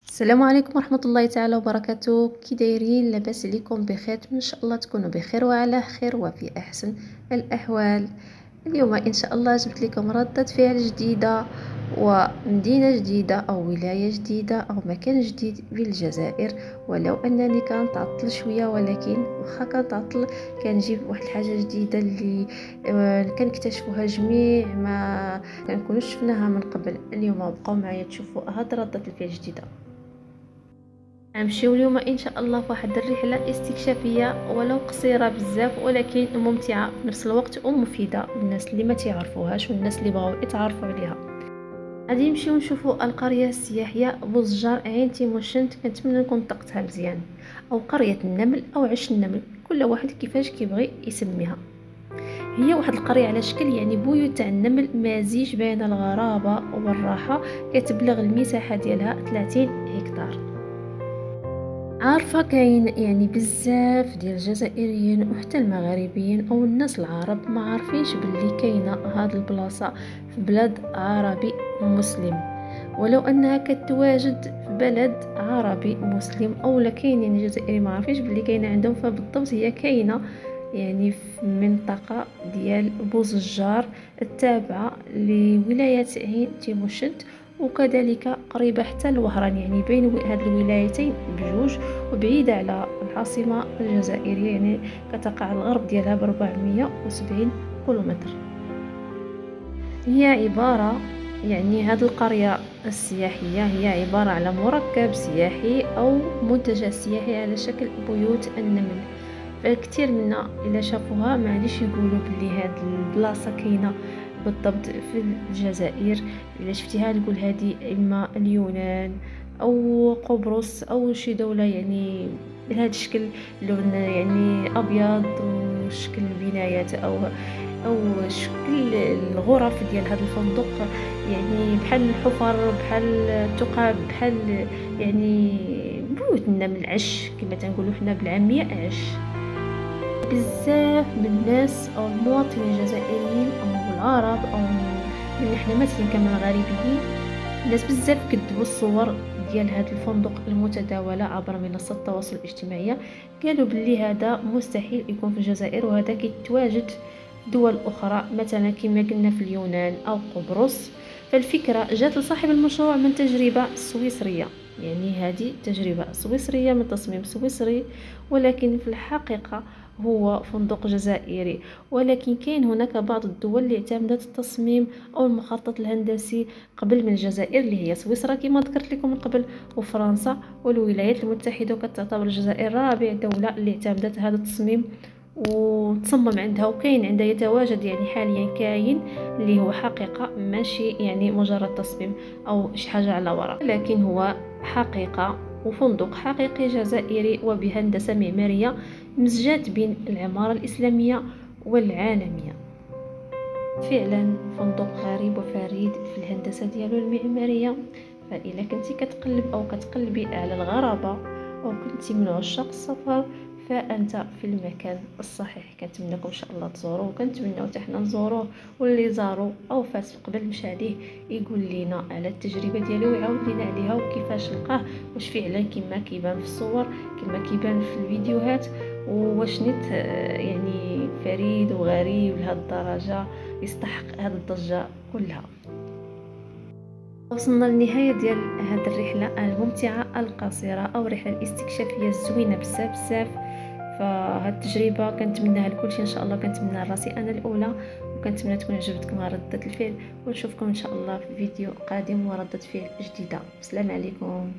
السلام عليكم ورحمة الله تعالى وبركاته. كي دايرين؟ لاباس عليكم؟ بخير ان شاء الله تكونوا بخير وعلى خير وفي احسن الاحوال. اليوم ان شاء الله جبت لكم ردة فعل جديدة ومدينة جديدة او ولاية جديدة او مكان جديد بالجزائر. ولو انني كنتعطل شوية، ولكن واخا كنتعطل كنجيب واحد الحاجة جديدة اللي كنكتشفوها جميع ما كنكونوش شفناها من قبل. اليوم بقاو معايا تشوفوا هاد ردة الفعل الجديدة. غنمشيو اليوم ان شاء الله فواحد الرحله استكشافيه ولو قصيره بزاف، ولكن ممتعه في نفس الوقت ومفيده للناس اللي ما تعرفوهاش والناس اللي بغاو يتعرفوا عليها. غادي نمشيو نشوفوا القريه السياحيه بوزجار عين تيموشنت. كنتمنى نكون طقتها مزيان، او قريه النمل او عش النمل، كل واحد كيفاش كيبغي يسميها. هي واحد القريه على شكل يعني بيوت تاع النمل، مزيج بين الغرابه والراحه. كتبلغ المساحه ديالها 30 هكتار. عارفة كاين يعني بزاف ديال الجزائريين وحتى المغاربيين او الناس العرب ما عارفينش باللي كاينه هاد البلاصه في بلاد عربي مسلم، ولو انها كتواجد في بلد عربي مسلم او لا كاين يعني جزائري ما عارفينش باللي كاينه عندهم. فبالضبط هي كاينه يعني في منطقه ديال بوزجار التابعه لولايه عين تيموشنت، وكذلك قريبة حتى لوهران، يعني بين هاد الولايتين بجوج، وبعيدة على العاصمة الجزائرية، يعني كتقع على الغرب ديالها ب 470 كيلومتر. هي عبارة يعني هاد القرية السياحية هي عبارة على مركب سياحي أو منتجع سياحي على شكل بيوت النمل. فكتير منا إلا شافوها معليش يقولوا بلي هاد البلاصة كاينة بالضبط في الجزائر. إلا شفتيها تقول هذه إما اليونان أو قبرص أو شي دولة يعني بهذا الشكل، لون يعني أبيض وشكل البنايات أو شكل الغرف ديال هذا الفندق، يعني بحال الحفر بحال الثقاب بحال يعني بيوت النمل، عش كما تنقولوا حنا بالعامية عش. بزاف من الناس او المواطنين الجزائريين او العرب او من حنا مثلا كمغاربيين، الناس بزاف كتبوا الصور ديال هذا الفندق المتداوله عبر منصات التواصل الاجتماعي. قالوا باللي هذا مستحيل يكون في الجزائر، وهذا كيتواجد في دول اخرى مثلا كما قلنا في اليونان او قبرص. فالفكره جات لصاحب المشروع من تجربه سويسريه، يعني هذه تجربه سويسريه من تصميم سويسري، ولكن في الحقيقه هو فندق جزائري. ولكن كاين هناك بعض الدول اللي اعتمدت التصميم او المخطط الهندسي قبل من الجزائر، اللي هي سويسرا كما ذكرت لكم من قبل، وفرنسا والولايات المتحده. وكتعتبر الجزائر رابع دوله اللي اعتمدت هذا التصميم وتصمم عندها، وكاين عندها يتواجد يعني حاليا كاين اللي هو حقيقه ماشي يعني مجرد تصميم او شي حاجه على ورق، لكن هو حقيقه وفندق حقيقي جزائري وبهندسه معماريه مزجات بين العمارة الإسلامية والعالمية. فعلا فندق غريب وفريد في الهندسة ديالو المعمارية. فإلا كنتي كتقلب أو كتقلبي على الغرابة أو كنتي من عشاق السفر، فأنت في المكان الصحيح. كنتمنىكم إن شاء الله تزوروه، وكنتمنىو حتى حنا نزوروه، واللي زارو أو فات قبل مشى عليه يقول لنا على التجربة ديالو ويعاود لنا عليها وكيفاش لقاه، واش فعلا كما كيبان في الصور كما كيبان في الفيديوهات، واش نيت يعني فريد وغريب لهذه الدرجة يستحق هذه الضجة كلها. وصلنا للنهاية ديال هذه الرحلة الممتعة القصيرة أو الرحلة الاستكشافية الزوينة بزاف بزاف. فهاد التجربة كنتمناها لكلشي ان شاء الله، كنتمناها لراسي انا الاولى، وكنتمنى تكون عجبتكم ردة الفعل. ونشوفكم ان شاء الله في فيديو قادم وردة فعل جديدة. السلام عليكم.